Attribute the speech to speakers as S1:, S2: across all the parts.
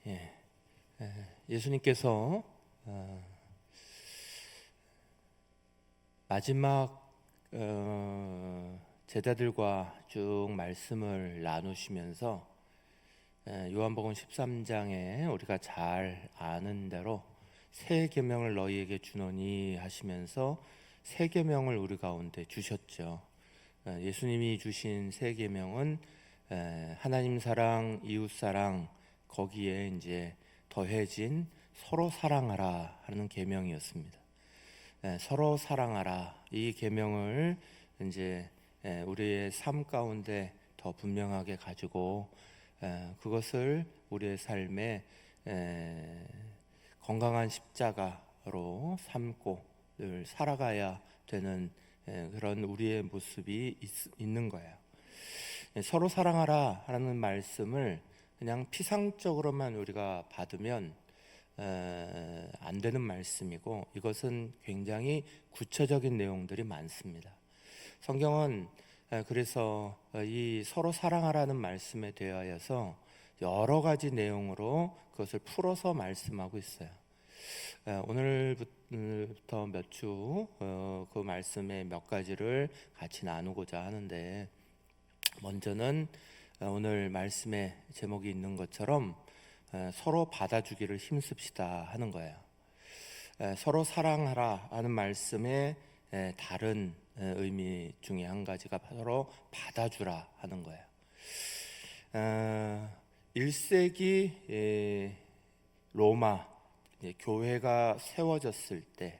S1: 예, 예수님께서 마지막 제자들과 쭉 말씀을 나누시면서 요한복음 13장에 우리가 잘 아는 대로 새 계명을 너희에게 주노니 하시면서 새 계명을 우리 가운데 주셨죠. 예수님이 주신 새 계명은 하나님 사랑, 이웃 사랑, 거기에 이제 더해진 서로 사랑하라 하는 계명이었습니다. 서로 사랑하라, 이 계명을 이제 우리의 삶 가운데 더 분명하게 가지고 그것을 우리의 삶에 건강한 십자가로 삼고 늘 살아가야 되는 그런 우리의 모습이 있는 거예요. 서로 사랑하라 하는 말씀을 그냥 피상적으로만 우리가 받으면 안 되는 말씀이고, 이것은 굉장히 구체적인 내용들이 많습니다. 성경은 그래서 이 서로 사랑하라는 말씀에 대하여서 여러 가지 내용으로 그것을 풀어서 말씀하고 있어요. 오늘부터 몇 주 그 말씀의 몇 가지를 같이 나누고자 하는데, 먼저는 오늘 말씀의 제목이 있는 것처럼 서로 받아주기를 힘씁시다 하는 거예요. 서로 사랑하라 하는 말씀의 다른 의미 중에 한 가지가 서로 받아주라 하는 거예요. 1세기 로마 교회가 세워졌을 때,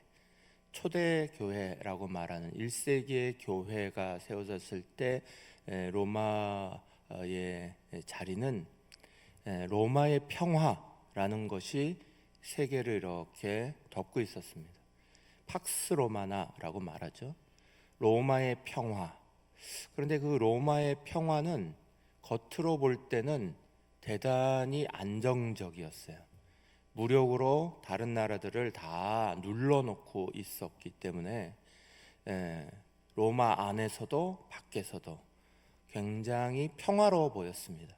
S1: 초대교회라고 말하는 1세기의 교회가 세워졌을 때 로마의 자리는 로마의 평화라는 것이 세계를 이렇게 덮고 있었습니다. 팍스 로마나라고 말하죠. 로마의 평화. 그런데 그 로마의 평화는 겉으로 볼 때는 대단히 안정적이었어요. 무력으로 다른 나라들을 다 눌러놓고 있었기 때문에 로마 안에서도 밖에서도 굉장히 평화로워 보였습니다.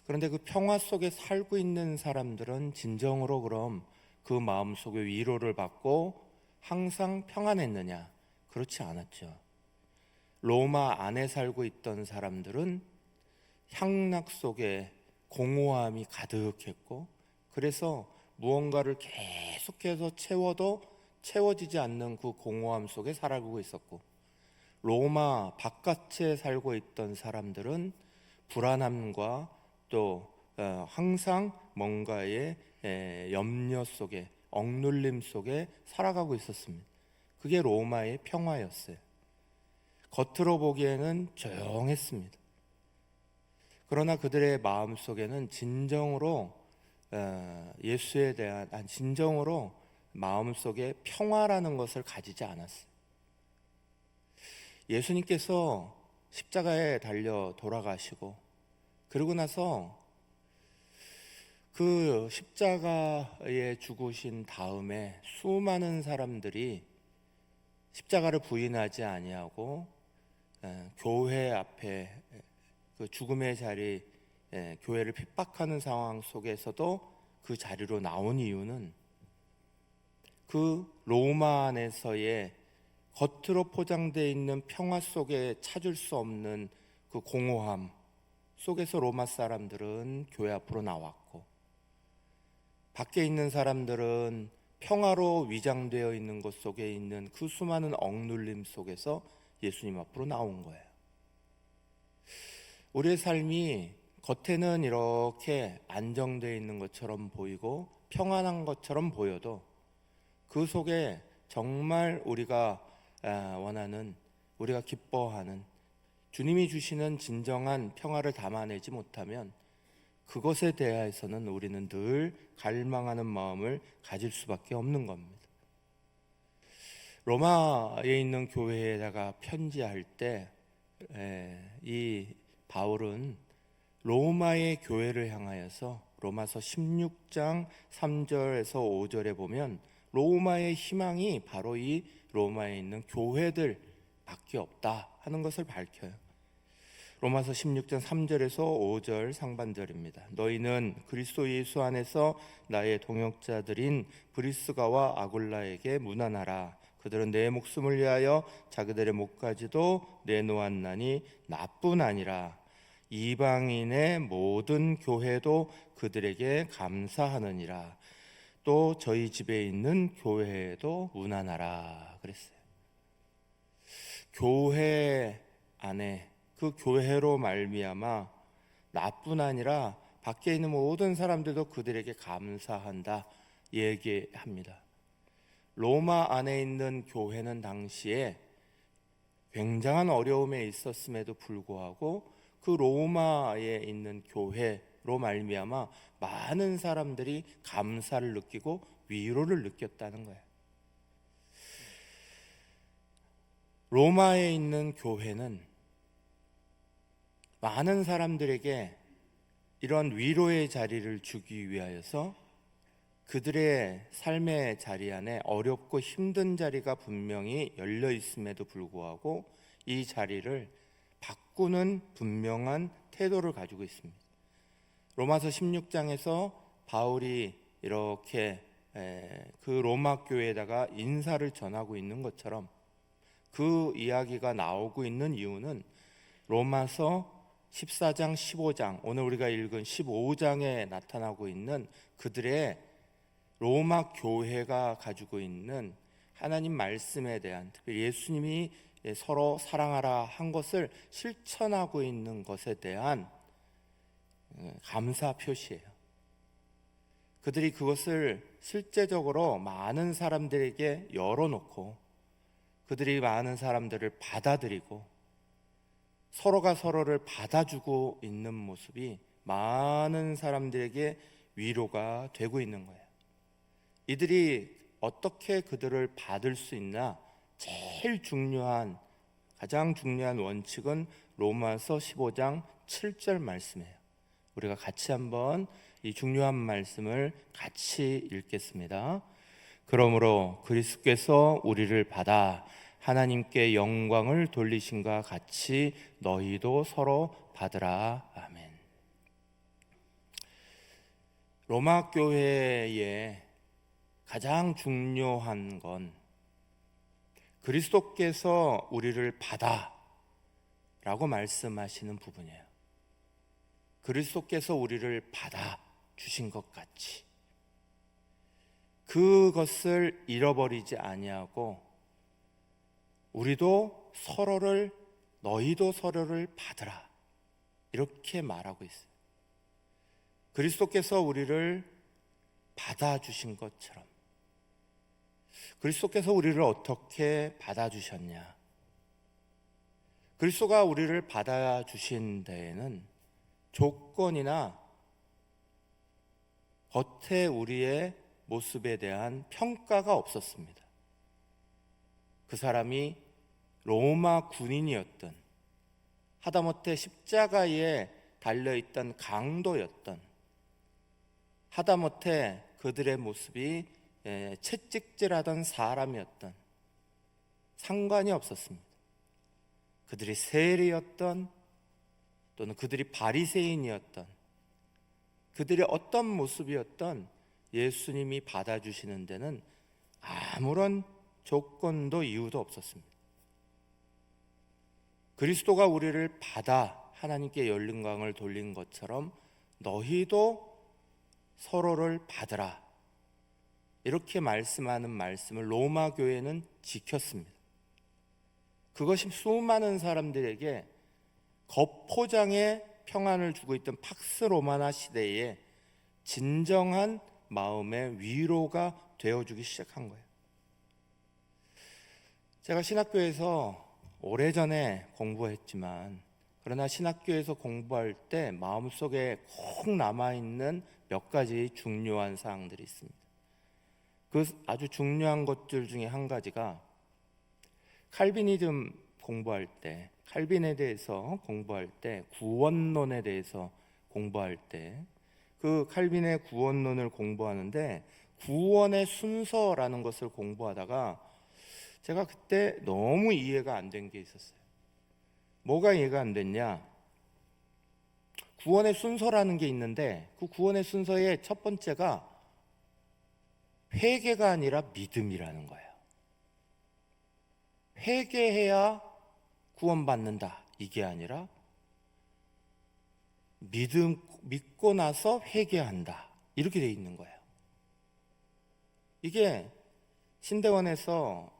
S1: 그런데 그 평화 속에 살고 있는 사람들은 진정으로 그럼 그 마음 속에 위로를 받고 항상 평안했느냐? 그렇지 않았죠. 로마 안에 살고 있던 사람들은 향락 속에 공허함이 가득했고, 그래서 무언가를 계속해서 채워도 채워지지 않는 그 공허함 속에 살아가고 있었고, 로마 바깥에 살고 있던 사람들은 불안함과 또 항상 뭔가의 염려 속에, 억눌림 속에 살아가고 있었습니다. 그게 로마의 평화였어요. 겉으로 보기에는 조용했습니다. 그러나 그들의 마음 속에는 진정으로 예수에 대한 진정으로 마음속에 평화라는 것을 가지지 않았어요. 예수님께서 십자가에 달려 돌아가시고, 그러고 나서 그 십자가에 죽으신 다음에 수많은 사람들이 십자가를 부인하지 아니하고 교회 앞에 그 죽음의 자리, 교회를 핍박하는 상황 속에서도 그 자리로 나온 이유는 그 로마 안에서의 겉으로 포장되어 있는 평화 속에 찾을 수 없는 그 공허함 속에서 로마 사람들은 교회 앞으로 나왔고, 밖에 있는 사람들은 평화로 위장되어 있는 것 속에 있는 그 수많은 억눌림 속에서 예수님 앞으로 나온 거예요. 우리의 삶이 겉에는 이렇게 안정되어 있는 것처럼 보이고 평안한 것처럼 보여도 그 속에 정말 우리가 원하는, 우리가 기뻐하는 주님이 주시는 진정한 평화를 담아내지 못하면 그것에 대해서는 우리는 늘 갈망하는 마음을 가질 수밖에 없는 겁니다. 로마에 있는 교회에다가 편지할 때 이 바울은 로마의 교회를 향하여서 로마서 16장 3절에서 5절에 보면 로마의 희망이 바로 이 로마에 있는 교회들 밖에 없다 하는 것을 밝혀요. 로마서 16장 3절에서 5절 상반절입니다. 너희는 그리스도 예수 안에서 나의 동역자들인 브리스가와 아굴라에게 문안하라. 그들은 내 목숨을 위하여 자기들의 목까지도 내놓았나니 나뿐 아니라 이방인의 모든 교회도 그들에게 감사하느니라. 또 저희 집에 있는 교회에도 문안하라 그랬어요. 교회 안에, 그 교회로 말미암아 나뿐 아니라 밖에 있는 모든 사람들도 그들에게 감사한다 얘기합니다. 로마 안에 있는 교회는 당시에 굉장한 어려움에 있었음에도 불구하고 그 로마에 있는 교회로 말미암아 많은 사람들이 감사를 느끼고 위로를 느꼈다는 거예요. 로마에 있는 교회는 많은 사람들에게 이런 위로의 자리를 주기 위하여서 그들의 삶의 자리 안에 어렵고 힘든 자리가 분명히 열려 있음에도 불구하고 이 자리를 바꾸는 분명한 태도를 가지고 있습니다. 로마서 16장에서 바울이 이렇게 그 로마 교회에다가 인사를 전하고 있는 것처럼 그 이야기가 나오고 있는 이유는 로마서 14장, 15장, 오늘 우리가 읽은 15장에 나타나고 있는 그들의 로마 교회가 가지고 있는 하나님 말씀에 대한, 특별히 예수님이 서로 사랑하라 한 것을 실천하고 있는 것에 대한 감사 표시예요. 그들이 그것을 실제적으로 많은 사람들에게 열어놓고 그들이 많은 사람들을 받아들이고 서로가 서로를 받아주고 있는 모습이 많은 사람들에게 위로가 되고 있는 거예요. 이들이 어떻게 그들을 받을 수 있나? 제일 중요한, 가장 중요한 원칙은 로마서 15장 7절 말씀이에요. 우리가 같이 한번 이 중요한 말씀을 같이 읽겠습니다. 그러므로 그리스도께서 우리를 받아 하나님께 영광을 돌리신과 같이 너희도 서로 받으라. 아멘. 로마 교회의 가장 중요한 건 그리스도께서 우리를 받아 라고 말씀하시는 부분이에요. 그리스도께서 우리를 받아 주신 것 같이 그것을 잃어버리지 아니하고 우리도 서로를, 너희도 서로를 받으라 이렇게 말하고 있어요. 그리스도께서 우리를 받아주신 것처럼 그리스도께서 우리를 어떻게 받아주셨냐? 그리스도가 우리를 받아주신 데에는 조건이나 겉에 우리의 모습에 대한 평가가 없었습니다. 그 사람이 로마 군인이었던, 하다못해 십자가에 달려있던 강도였던, 하다못해 그들의 모습이 채찍질하던 사람이었던, 상관이 없었습니다. 그들이 세리였던, 또는 그들이 바리새인이었던, 그들의 어떤 모습이었던 예수님이 받아주시는 데는 아무런 조건도 이유도 없었습니다. 그리스도가 우리를 받아 하나님께 열린 광을 돌린 것처럼 너희도 서로를 받으라 이렇게 말씀하는 말씀을 로마 교회는 지켰습니다. 그것이 수많은 사람들에게 겉포장의 평안을 주고 있던 팍스 로마나 시대에 진정한 마음의 위로가 되어주기 시작한 거예요. 제가 신학교에서 오래전에 공부했지만, 그러나 신학교에서 공부할 때 마음속에 꼭 남아있는 몇 가지 중요한 사항들이 있습니다. 그 아주 중요한 것들 중에 한 가지가 칼비니즘 공부할 때, 칼빈에 대해서 공부할 때, 구원론에 대해서 공부할 때, 그 칼빈의 구원론을 공부하는데 구원의 순서라는 것을 공부하다가 제가 그때 너무 이해가 안 된 게 있었어요. 뭐가 이해가 안 됐냐? 구원의 순서라는 게 있는데 그 구원의 순서의 첫 번째가 회개가 아니라 믿음이라는 거예요. 회개해야 구원받는다 이게 아니라 믿고 나서 회개한다 이렇게 돼 있는 거예요. 이게 신대원에서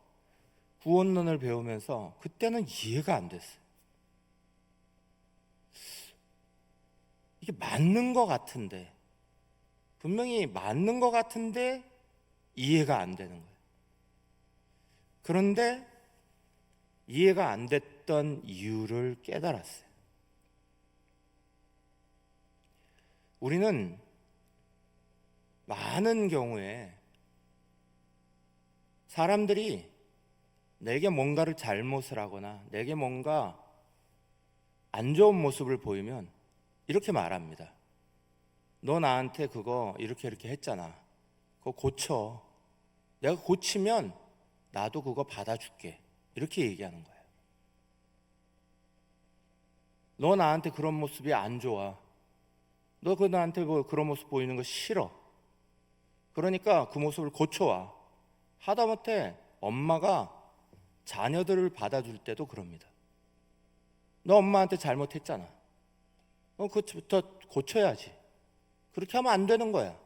S1: 구원론을 배우면서 그때는 이해가 안 됐어요. 이게 맞는 것 같은데, 분명히 맞는 것 같은데 이해가 안 되는 거예요. 그런데 이해가 안 됐던 이유를 깨달았어요. 우리는 많은 경우에 사람들이 내게 뭔가를 잘못을 하거나 내게 뭔가 안 좋은 모습을 보이면 이렇게 말합니다. 너 나한테 그거 이렇게 했잖아. 그거 고쳐. 내가 고치면 나도 그거 받아줄게. 이렇게 얘기하는 거예요. 너 나한테 그런 모습이 안 좋아. 너 나한테 그런 모습 보이는 거 싫어. 그러니까 그 모습을 고쳐와. 하다못해 엄마가 자녀들을 받아줄 때도 그럽니다. 너 엄마한테 잘못했잖아. 그것부터 고쳐야지. 그렇게 하면 안 되는 거야.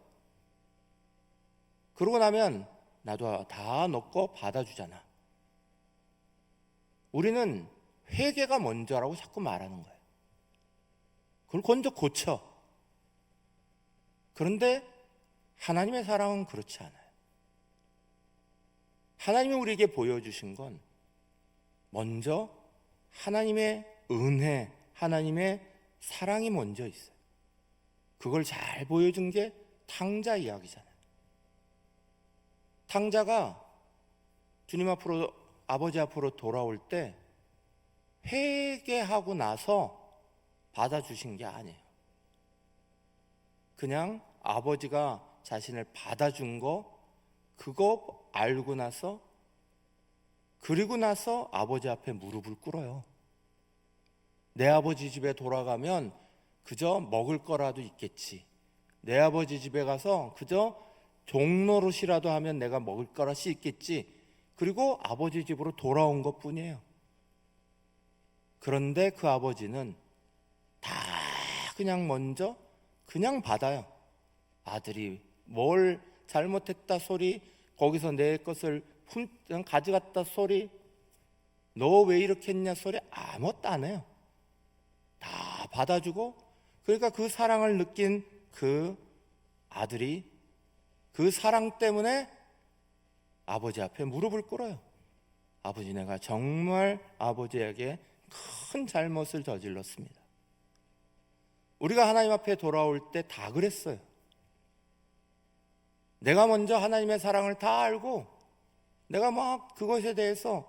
S1: 그러고 나면 나도 다 너 거 받아주잖아. 우리는 회개가 먼저라고 자꾸 말하는 거예요. 그걸 먼저 고쳐. 그런데 하나님의 사랑은 그렇지 않아요. 하나님이 우리에게 보여주신 건 먼저 하나님의 은혜, 하나님의 사랑이 먼저 있어요. 그걸 잘 보여준 게 탕자 이야기잖아요. 탕자가 주님 앞으로, 아버지 앞으로 돌아올 때 회개하고 나서 받아주신 게 아니에요. 그냥 아버지가 자신을 받아준 거 그거 알고 나서, 그리고 나서 아버지 앞에 무릎을 꿇어요. 내 아버지 집에 돌아가면 그저 먹을 거라도 있겠지. 내 아버지 집에 가서 그저 종노릇이라도 하면 내가 먹을 거라도 있겠지. 그리고 아버지 집으로 돌아온 것 뿐이에요. 그런데 그 아버지는 다 그냥 먼저 그냥 받아요. 아들이 뭘 잘못했다 소리, 거기서 내 것을 그냥 가져갔다 소리, 너 왜 이렇게 했냐 소리 아무것도 안 해요. 다 받아주고, 그러니까 그 사랑을 느낀 그 아들이 그 사랑 때문에 아버지 앞에 무릎을 꿇어요. 아버지, 내가 정말 아버지에게 큰 잘못을 저질렀습니다. 우리가 하나님 앞에 돌아올 때 다 그랬어요. 내가 먼저 하나님의 사랑을 다 알고 내가 막 그것에 대해서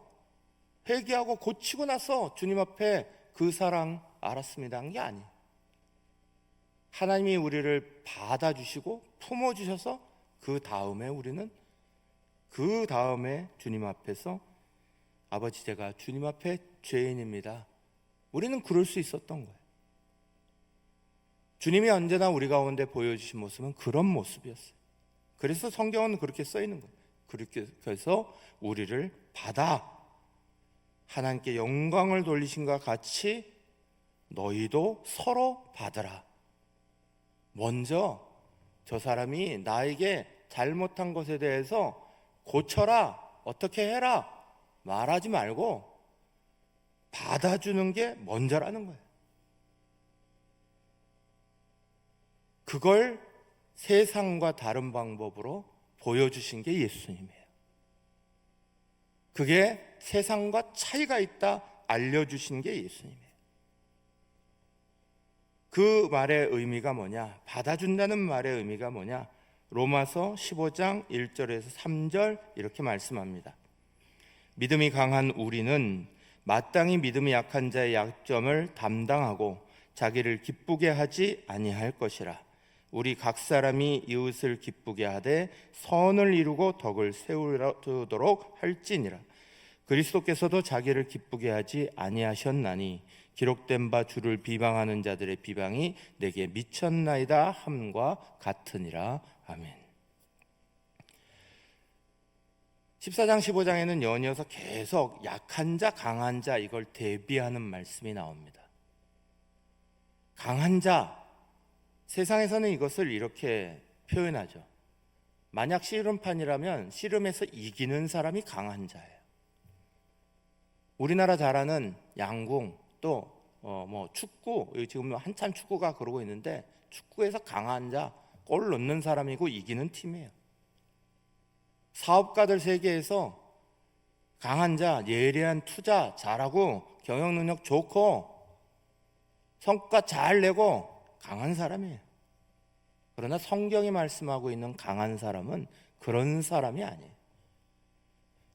S1: 회개하고 고치고 나서 주님 앞에 그 사랑 알았습니다 한 게 아니에요. 하나님이 우리를 받아주시고 품어주셔서 그 다음에 우리는 그 다음에 주님 앞에서 아버지, 제가 주님 앞에 죄인입니다. 우리는 그럴 수 있었던 거예요. 주님이 언제나 우리 가운데 보여주신 모습은 그런 모습이었어요. 그래서 성경은 그렇게 써 있는 거예요. 그렇게 해서 우리를 받아 하나님께 영광을 돌리신과 같이 너희도 서로 받으라. 먼저 저 사람이 나에게 잘못한 것에 대해서 고쳐라, 어떻게 해라 말하지 말고 받아주는 게 먼저라는 거예요. 그걸 세상과 다른 방법으로 보여주신 게 예수님이에요. 그게 세상과 차이가 있다 알려주신 게 예수님이에요. 그 말의 의미가 뭐냐? 받아준다는 말의 의미가 뭐냐? 로마서 15장 1절에서 3절 이렇게 말씀합니다. 믿음이 강한 우리는 마땅히 믿음이 약한 자의 약점을 담당하고 자기를 기쁘게 하지 아니할 것이라. 우리 각 사람이 이웃을 기쁘게 하되 선을 이루고 덕을 세우도록 할지니라. 그리스도께서도 자기를 기쁘게 하지 아니하셨나니 기록된 바 주를 비방하는 자들의 비방이 내게 미쳤나이다 함과 같으니라. 아멘. 14장 15장에는 연이어서 계속 약한 자 강한 자 이걸 대비하는 말씀이 나옵니다. 강한 자, 세상에서는 이것을 이렇게 표현하죠. 만약 씨름판이라면 씨름에서 이기는 사람이 강한 자예요. 우리나라 잘하는 양궁 또 축구, 지금 한참 축구가 그러고 있는데 축구에서 강한 자, 골 넣는 사람이고 이기는 팀이에요. 사업가들 세계에서 강한 자, 예리한 투자 잘하고 경영 능력 좋고 성과 잘 내고 강한 사람이에요. 그러나 성경이 말씀하고 있는 강한 사람은 그런 사람이 아니에요.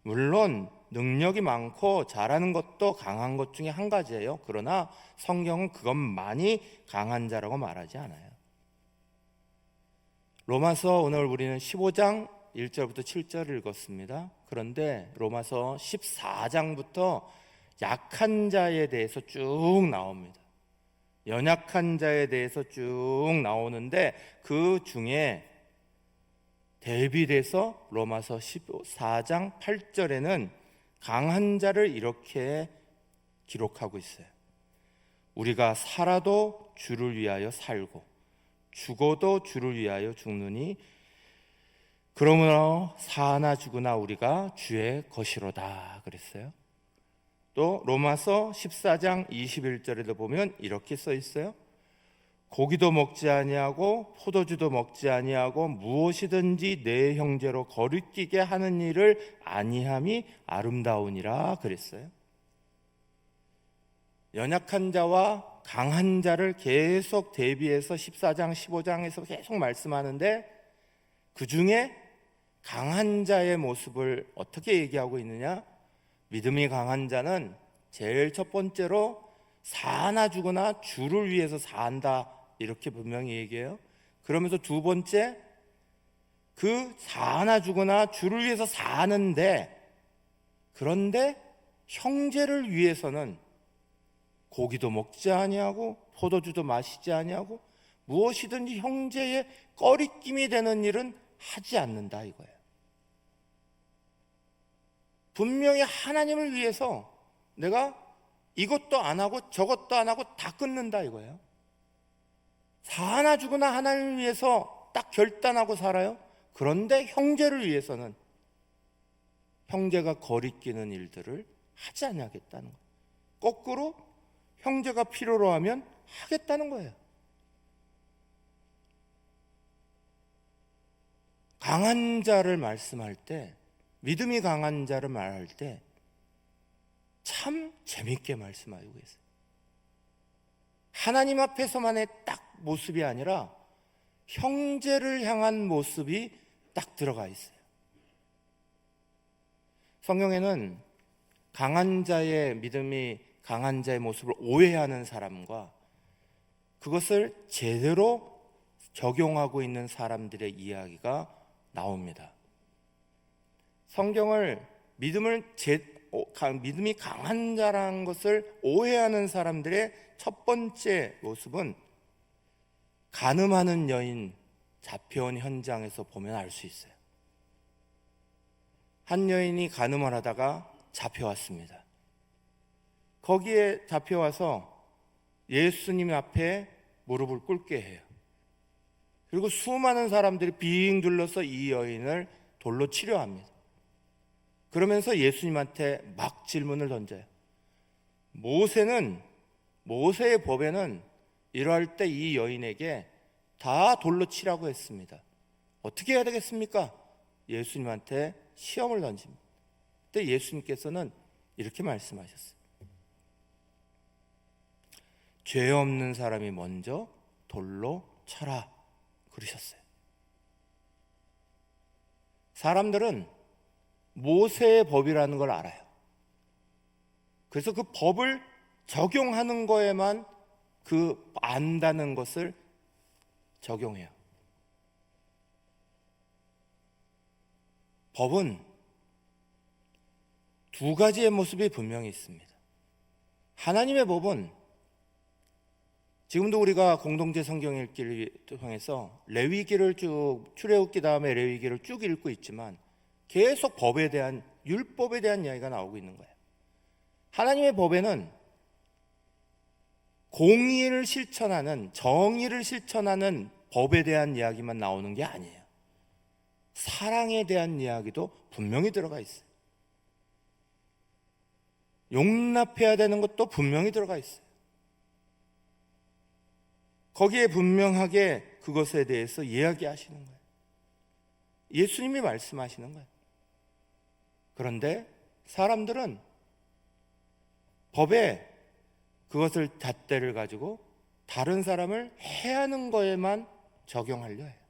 S1: 물론 능력이 많고 잘하는 것도 강한 것 중에 한 가지예요. 그러나 성경은 그것만이 강한 자라고 말하지 않아요. 로마서 오늘 우리는 15장 1절부터 7절을 읽었습니다. 그런데 로마서 14장부터 약한 자에 대해서 쭉 나옵니다. 연약한 자에 대해서 쭉 나오는데 그 중에 대비돼서 로마서 14장 8절에는 강한 자를 이렇게 기록하고 있어요. 우리가 살아도 주를 위하여 살고 죽어도 주를 위하여 죽느니 그러므로 사나 죽으나 우리가 주의 것이로다 그랬어요. 또 로마서 14장 21절에도 보면 이렇게 써 있어요. 고기도 먹지 아니하고 포도주도 먹지 아니하고 무엇이든지 내 형제로 거리끼게 하는 일을 아니함이 아름다우니라 그랬어요. 연약한 자와 강한 자를 계속 대비해서 14장 15장에서 계속 말씀하는데 그 중에 강한 자의 모습을 어떻게 얘기하고 있느냐? 믿음이 강한 자는 제일 첫 번째로 사나 죽으나 주를 위해서 산다 이렇게 분명히 얘기해요. 그러면서 두 번째 그 사나 죽으나 주를 위해서 사는데 그런데 형제를 위해서는 고기도 먹지 아니하고 포도주도 마시지 아니하고 무엇이든지 형제의 꺼리낌이 되는 일은 하지 않는다 이거예요. 분명히 하나님을 위해서 내가 이것도 안 하고 저것도 안 하고 다 끊는다 이거예요. 사나 죽으나 하나님을 위해서 딱 결단하고 살아요. 그런데 형제를 위해서는 형제가 거리끼는 일들을 하지 않겠다는 거예요. 거꾸로 형제가 필요로 하면 하겠다는 거예요. 강한 자를 말씀할 때, 믿음이 강한 자를 말할 때 참 재밌게 말씀하고 계세요. 하나님 앞에서만의 딱 모습이 아니라 형제를 향한 모습이 딱 들어가 있어요. 성경에는 강한 자의 믿음이 강한 자의 모습을 오해하는 사람과 그것을 제대로 적용하고 있는 사람들의 이야기가 나옵니다. 성경을 믿음이 강한 자라는 것을 오해하는 사람들의 첫 번째 모습은 간음하는 여인 잡혀온 현장에서 보면 알 수 있어요. 한 여인이 간음을 하다가 잡혀왔습니다. 거기에 잡혀와서 예수님 앞에 무릎을 꿇게 해요. 그리고 수많은 사람들이 빙 둘러서 이 여인을 돌로 치려 합니다. 그러면서 예수님한테 막 질문을 던져요. 모세의 법에는 이러할 때 이 여인에게 다 돌로 치라고 했습니다. 어떻게 해야 되겠습니까? 예수님한테 시험을 던집니다. 그때 예수님께서는 이렇게 말씀하셨어요. 죄 없는 사람이 먼저 돌로 쳐라 그러셨어요. 사람들은 모세의 법이라는 걸 알아요. 그래서 그 법을 적용하는 거에만 그 안다는 것을 적용해요. 법은 두 가지의 모습이 분명히 있습니다. 하나님의 법은 지금도 우리가 공동체 성경 읽기를 통해서 레위기를 쭉 출애굽기 다음에 레위기를 쭉 읽고 있지만 계속 법에 대한, 율법에 대한 이야기가 나오고 있는 거예요. 하나님의 법에는 공의를 실천하는, 정의를 실천하는 법에 대한 이야기만 나오는 게 아니에요. 사랑에 대한 이야기도 분명히 들어가 있어요. 용납해야 되는 것도 분명히 들어가 있어요. 거기에 분명하게 그것에 대해서 이야기하시는 거예요. 예수님이 말씀하시는 거예요. 그런데 사람들은 법에 그것을 잣대를 가지고 다른 사람을 해하는 거에만 적용하려 해요.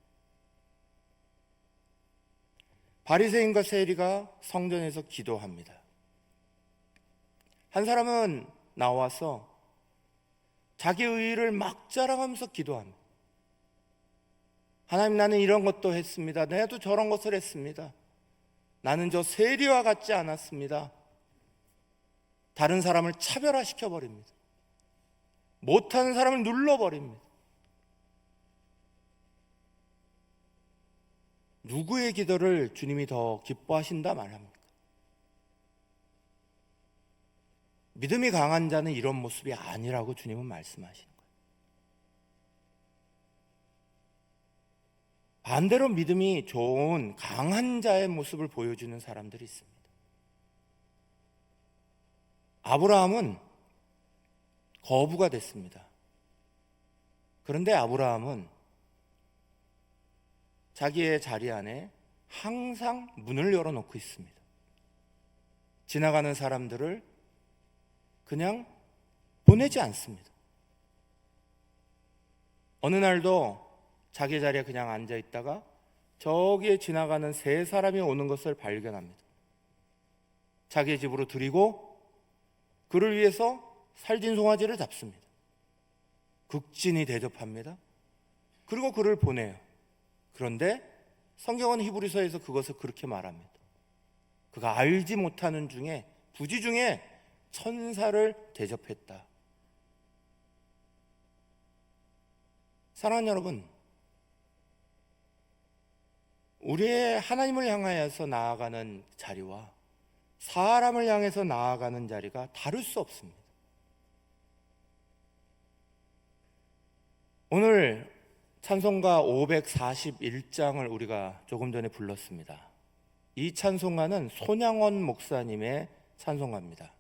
S1: 바리새인과 세리가 성전에서 기도합니다. 한 사람은 나와서 자기 의의를 막 자랑하면서 기도합니다. 하나님, 나는 이런 것도 했습니다. 나도 저런 것을 했습니다. 나는 저 세리와 같지 않았습니다. 다른 사람을 차별화시켜 버립니다. 못하는 사람을 눌러버립니다. 누구의 기도를 주님이 더 기뻐하신다 말합니까? 믿음이 강한 자는 이런 모습이 아니라고 주님은 말씀하시는 거예요. 반대로 믿음이 좋은 강한 자의 모습을 보여주는 사람들이 있습니다. 아브라함은 거부가 됐습니다. 그런데 아브라함은 자기의 자리 안에 항상 문을 열어놓고 있습니다. 지나가는 사람들을 그냥 보내지 않습니다. 어느 날도 자기 자리에 그냥 앉아 있다가 저기에 지나가는 세 사람이 오는 것을 발견합니다. 자기 집으로 들이고 그를 위해서 살진 송아지를 잡습니다. 극진히 대접합니다. 그리고 그를 보내요. 그런데 성경은 히브리서에서 그것을 그렇게 말합니다. 그가 알지 못하는 중에, 부지 중에 천사를 대접했다. 사랑하는 여러분, 우리의 하나님을 향하여서 나아가는 자리와 사람을 향해서 나아가는 자리가 다를 수 없습니다. 오늘 찬송가 541장을 우리가 조금 전에 불렀습니다. 이 찬송가는 손양원 목사님의 찬송가입니다.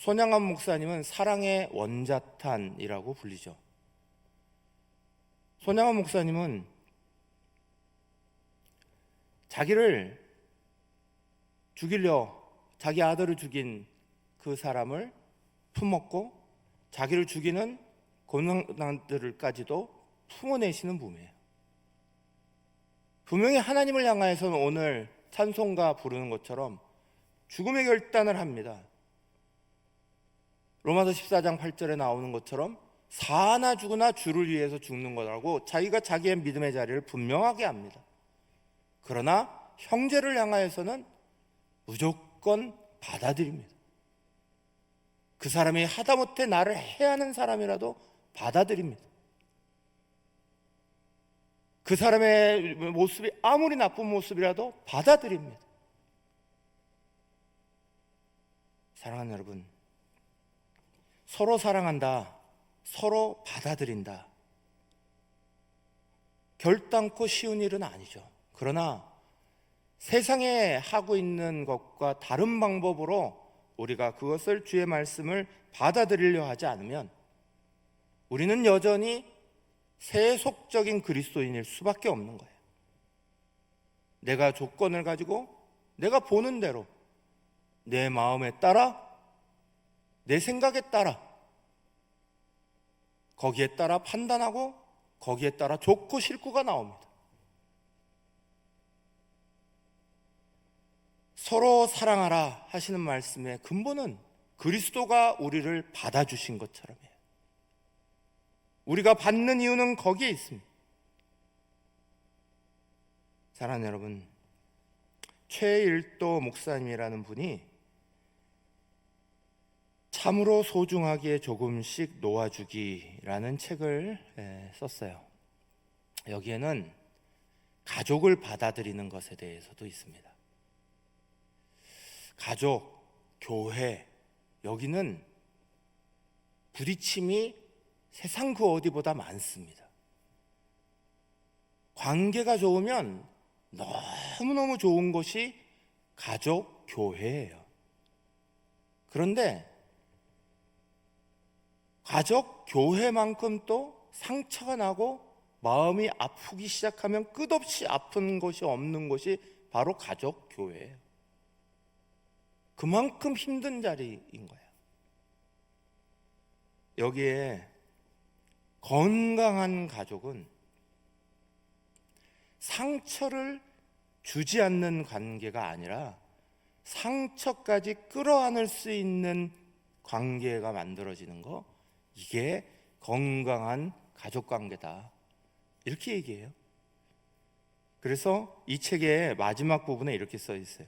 S1: 손양원 목사님은 사랑의 원자탄이라고 불리죠. 손양원 목사님은 자기를 죽이려, 자기 아들을 죽인 그 사람을 품었고 자기를 죽이는 고난들까지도 품어내시는 분이에요. 분명히 하나님을 향하여서는 오늘 찬송가 부르는 것처럼 죽음의 결단을 합니다. 로마서 14장 8절에 나오는 것처럼 사나 죽으나 주를 위해서 죽는 거라고 자기가 자기의 믿음의 자리를 분명하게 합니다. 그러나 형제를 향하여서는 무조건 받아들입니다. 그 사람이 하다못해 나를 해하는 사람이라도 받아들입니다. 그 사람의 모습이 아무리 나쁜 모습이라도 받아들입니다. 사랑하는 여러분, 서로 사랑한다, 서로 받아들인다, 결단코 쉬운 일은 아니죠. 그러나 세상에 하고 있는 것과 다른 방법으로 우리가 그것을, 주의 말씀을 받아들이려 하지 않으면 우리는 여전히 세속적인 그리스도인일 수밖에 없는 거예요. 내가 조건을 가지고 내가 보는 대로 내 마음에 따라, 내 생각에 따라, 거기에 따라 판단하고 거기에 따라 좋고 싫고가 나옵니다. 서로 사랑하라 하시는 말씀의 근본은 그리스도가 우리를 받아주신 것처럼이에요. 우리가 받는 이유는 거기에 있습니다. 사랑하는 여러분, 최일도 목사님이라는 분이 참으로 소중하기에 조금씩 놓아주기라는 책을 썼어요. 여기에는 가족을 받아들이는 것에 대해서도 있습니다. 가족, 교회, 여기는 부딪힘이 세상 그 어디보다 많습니다. 관계가 좋으면 너무너무 좋은 것이 가족, 교회예요. 그런데 가족, 교회만큼 또 상처가 나고 마음이 아프기 시작하면 끝없이 아픈 것이 없는 것이 바로 가족, 교회예요. 그만큼 힘든 자리인 거예요. 여기에 건강한 가족은 상처를 주지 않는 관계가 아니라 상처까지 끌어안을 수 있는 관계가 만들어지는 거, 이게 건강한 가족 관계다, 이렇게 얘기해요. 그래서 이 책의 마지막 부분에 이렇게 써 있어요.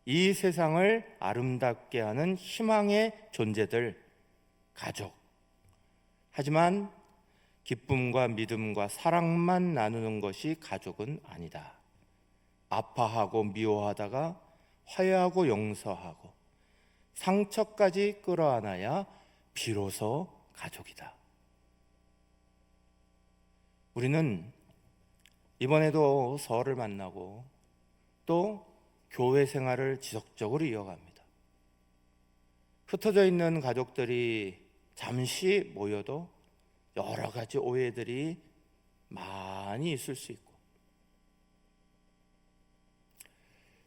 S1: 이 세상을 아름답게 하는 희망의 존재들, 가족. 하지만 기쁨과 믿음과 사랑만 나누는 것이 가족은 아니다. 아파하고 미워하다가 화해하고 용서하고 상처까지 끌어안아야 비로소 가족이다. 우리는 이번에도 설을 만나고 또 교회 생활을 지속적으로 이어갑니다. 흩어져 있는 가족들이 잠시 모여도 여러 가지 오해들이 많이 있을 수 있고,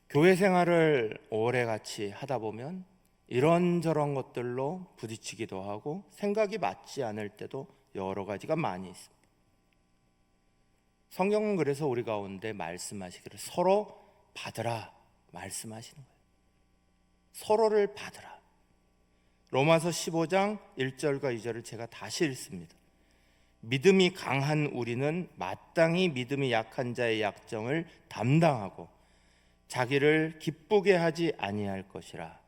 S1: 교회 생활을 오래 같이 하다 보면 이런저런 것들로 부딪히기도 하고 생각이 맞지 않을 때도 여러 가지가 많이 있습니다. 성경은 그래서 우리 가운데 말씀하시기를 서로 받으라 말씀하시는 거예요. 서로를 받으라. 로마서 15장 1절과 2절을 제가 다시 읽습니다. 믿음이 강한 우리는 마땅히 믿음이 약한 자의 약점을 담당하고 자기를 기쁘게 하지 아니할 것이라.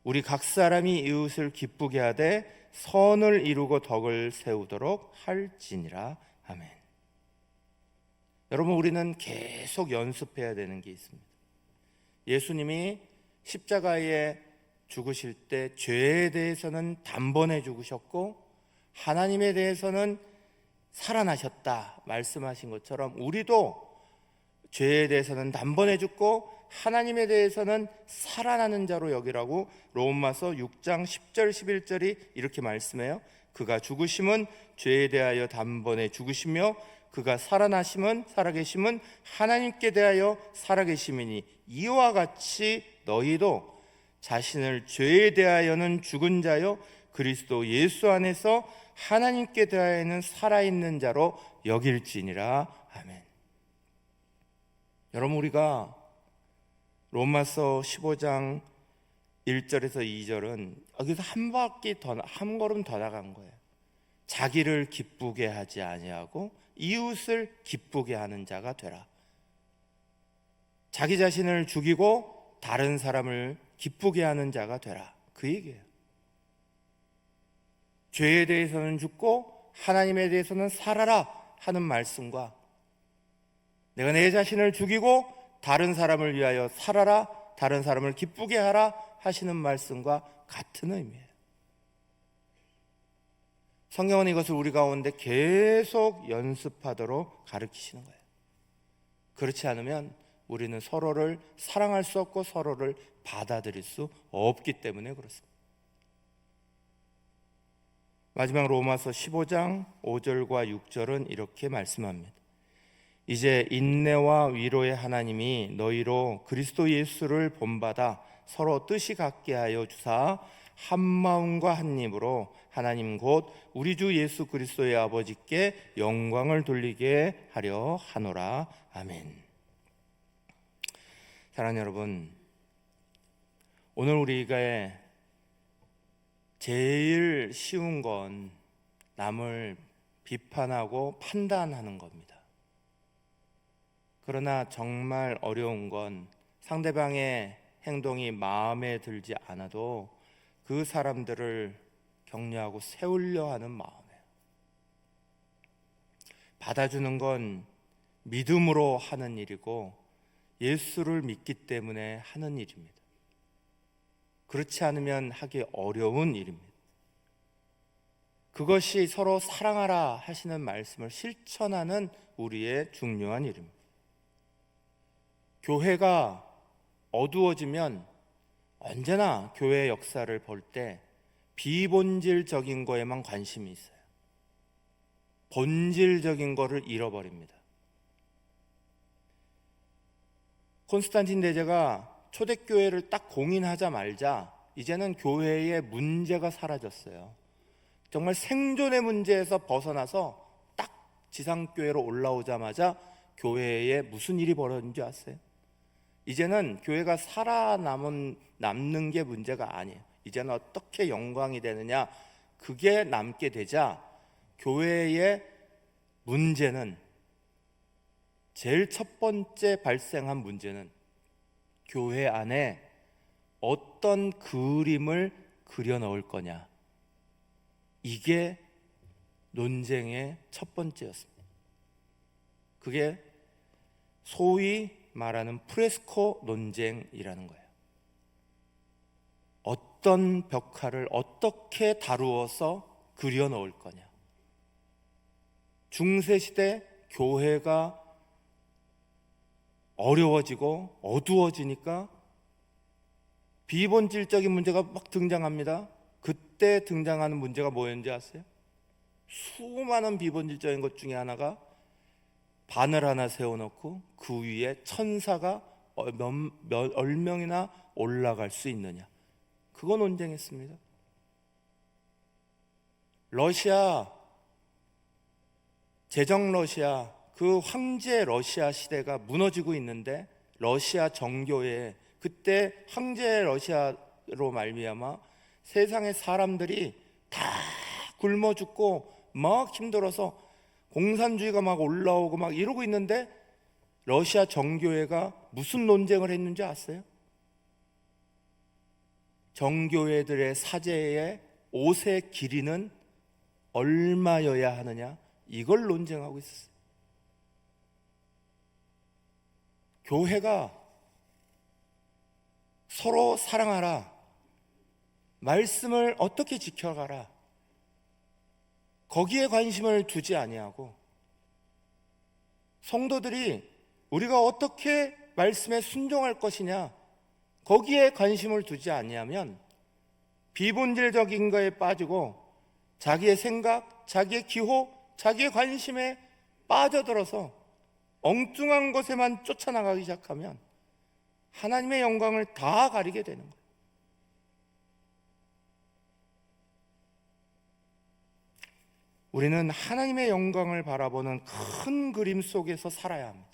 S1: 우리 각 사람이 이웃을 기쁘게 하되 선을 이루고 덕을 세우도록 할지니라. 아멘. 여러분, 우리는 계속 연습해야 되는 게 있습니다. 예수님이 십자가에 죽으실 때 죄에 대해서는 단번에 죽으셨고 하나님에 대해서는 살아나셨다 말씀하신 것처럼 우리도 죄에 대해서는 단번에 죽고 하나님에 대해서는 살아나는 자로 여기라고 로마서 6장 10절 11절이 이렇게 말씀해요. 그가 죽으심은 죄에 대하여 단번에 죽으시며 그가 살아나심은 살아계심은 하나님께 대하여 살아계심이니 이와 같이 너희도 자신을 죄에 대하여는 죽은 자요 그리스도 예수 안에서 하나님께 대하여는 살아있는 자로 여길지니라. 아멘. 여러분, 우리가 로마서 15장 1절에서 2절은 여기서 한 걸음 더 나간 거예요. 자기를 기쁘게 하지 아니하고 이웃을 기쁘게 하는 자가 되라. 자기 자신을 죽이고 다른 사람을 기쁘게 하는 자가 되라, 그 얘기예요. 죄에 대해서는 죽고 하나님에 대해서는 살아라 하는 말씀과 내가 내 자신을 죽이고 다른 사람을 위하여 살아라, 다른 사람을 기쁘게 하라 하시는 말씀과 같은 의미예요. 성경은 이것을 우리 가운데 계속 연습하도록 가르치시는 거예요. 그렇지 않으면 우리는 서로를 사랑할 수 없고 서로를 받아들일 수 없기 때문에 그렇습니다. 마지막 로마서 15장 5절과 6절은 이렇게 말씀합니다. 이제 인내와 위로의 하나님이 너희로 그리스도 예수를 본받아 서로 뜻이 같게 하여 주사 한 마음과 한 입으로 하나님 곧 우리 주 예수 그리스도의 아버지께 영광을 돌리게 하려 하노라. 아멘. 사랑하는 여러분, 오늘 우리가 제일 쉬운 건 남을 비판하고 판단하는 겁니다. 그러나 정말 어려운 건 상대방의 행동이 마음에 들지 않아도 그 사람들을 격려하고 세우려 하는 마음이에요. 받아주는 건 믿음으로 하는 일이고 예수를 믿기 때문에 하는 일입니다. 그렇지 않으면 하기 어려운 일입니다. 그것이 서로 사랑하라 하시는 말씀을 실천하는 우리의 중요한 일입니다. 교회가 어두워지면 언제나 교회 역사를 볼 때 비본질적인 거에만 관심이 있어요. 본질적인 거를 잃어버립니다. 콘스탄틴 대제가 초대교회를 딱 공인하자 말자 이제는 교회의 문제가 사라졌어요. 정말 생존의 문제에서 벗어나서 딱 지상교회로 올라오자마자 교회에 무슨 일이 벌어진 줄 아세요? 이제는 교회가 남는 게 문제가 아니에요. 이제는 어떻게 영광이 되느냐, 그게 남게 되자 교회의 문제는, 제일 첫 번째 발생한 문제는 교회 안에 어떤 그림을 그려 넣을 거냐, 이게 논쟁의 첫 번째였습니다. 그게 소위 말하는 프레스코 논쟁이라는 거예요. 어떤 벽화를 어떻게 다루어서 그려 넣을 거냐. 중세시대 교회가 어려워지고 어두워지니까 비본질적인 문제가 막 등장합니다. 그때 등장하는 문제가 뭐였는지 아세요? 수많은 비본질적인 것 중에 하나가 바늘 하나 세워놓고 그 위에 천사가 얼명이나 올라갈 수 있느냐, 그거 논쟁했습니다. 러시아, 제정 러시아, 그 황제 러시아 시대가 무너지고 있는데 러시아 정교회, 그때 황제 러시아로 말미암아 세상의 사람들이 다 굶어 죽고 막 힘들어서 공산주의가 막 올라오고 막 이러고 있는데 러시아 정교회가 무슨 논쟁을 했는지 아세요? 정교회들의 사제의 옷의 길이는 얼마여야 하느냐, 이걸 논쟁하고 있었어요. 교회가 서로 사랑하라, 말씀을 어떻게 지켜가라, 거기에 관심을 두지 아니하고 성도들이 우리가 어떻게 말씀에 순종할 것이냐, 거기에 관심을 두지 아니하면 비본질적인 거에 빠지고 자기의 생각, 자기의 기호, 자기의 관심에 빠져들어서 엉뚱한 것에만 쫓아나가기 시작하면 하나님의 영광을 다 가리게 되는 거예요. 우리는 하나님의 영광을 바라보는 큰 그림 속에서 살아야 합니다.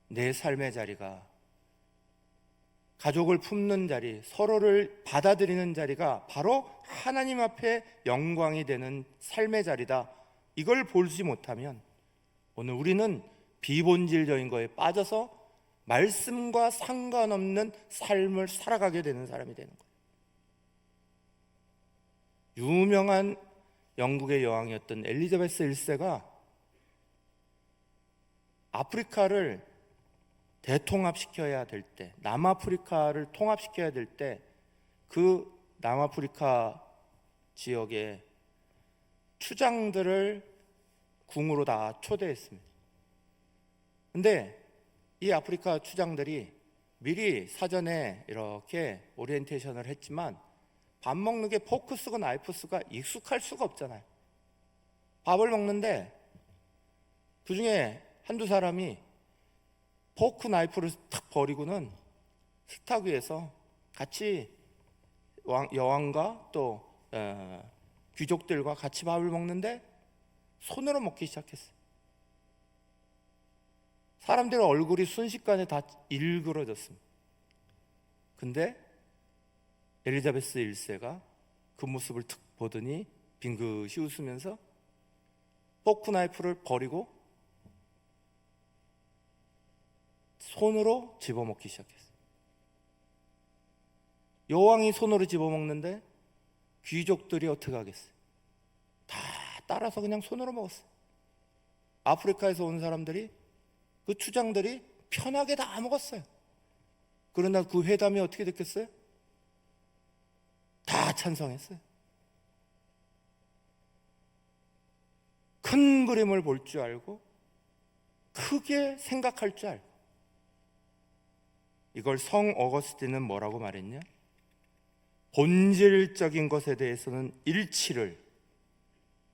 S1: 내 삶의 자리가, 가족을 품는 자리, 서로를 받아들이는 자리가 바로 하나님 앞에 영광이 되는 삶의 자리다, 이걸 보지 못하면 오늘 우리는 비본질적인 거에 빠져서 말씀과 상관없는 삶을 살아가게 되는 사람이 되는 거예요. 유명한 영국의 여왕이었던 엘리자베스 1세가 아프리카를 대통합시켜야 될 때, 남아프리카를 통합시켜야 될 때 그 남아프리카 지역에 추장들을 궁으로 다 초대했습니다. 근데 이 아프리카 추장들이 미리 사전에 이렇게 오리엔테이션을 했지만 밥 먹는 게 포크 쓰고 나이프 쓰고 익숙할 수가 없잖아요. 밥을 먹는데 그 중에 한두 사람이 포크 나이프를 탁 버리고는 식탁 위에서 같이 여왕과 또 귀족들과 같이 밥을 먹는데 손으로 먹기 시작했어요. 사람들의 얼굴이 순식간에 다 일그러졌습니다. 근데 엘리자베스 1세가 그 모습을 탁 보더니 빙긋이 웃으면서 포크 나이프를 버리고 손으로 집어먹기 시작했어요. 여왕이 손으로 집어먹는데 귀족들이 어떻게 하겠어요? 다 따라서 그냥 손으로 먹었어요. 아프리카에서 온 사람들이, 그 추장들이 편하게 다 먹었어요. 그러나 그 회담이 어떻게 됐겠어요? 다 찬성했어요. 큰 그림을 볼 줄 알고 크게 생각할 줄 알고. 이걸 성 어거스틴은 뭐라고 말했냐? 본질적인 것에 대해서는 일치를,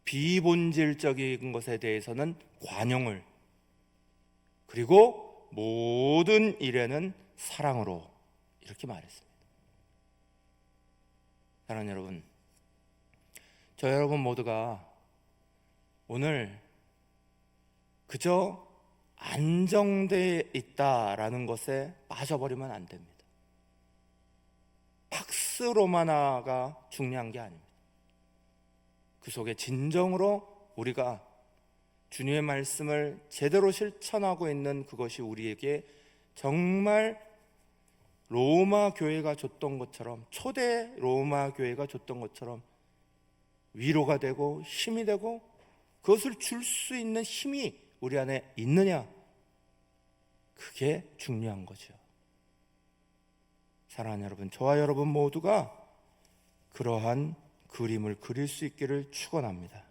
S1: 비본질적인 것에 대해서는 관용을, 그리고 모든 일에는 사랑으로, 이렇게 말했습니다. 사랑하는 여러분, 저 여러분 모두가 오늘 그저 안정되어 있다라는 것에 빠져버리면 안 됩니다. 팍스 로마나가 중요한 게 아닙니다. 그 속에 진정으로 우리가 주님의 말씀을 제대로 실천하고 있는 그것이 우리에게 정말 로마 교회가 줬던 것처럼, 초대 로마 교회가 줬던 것처럼 위로가 되고 힘이 되고, 그것을 줄 수 있는 힘이 우리 안에 있느냐, 그게 중요한 거죠. 사랑하는 여러분, 저와 여러분 모두가 그러한 그림을 그릴 수 있기를 축원합니다.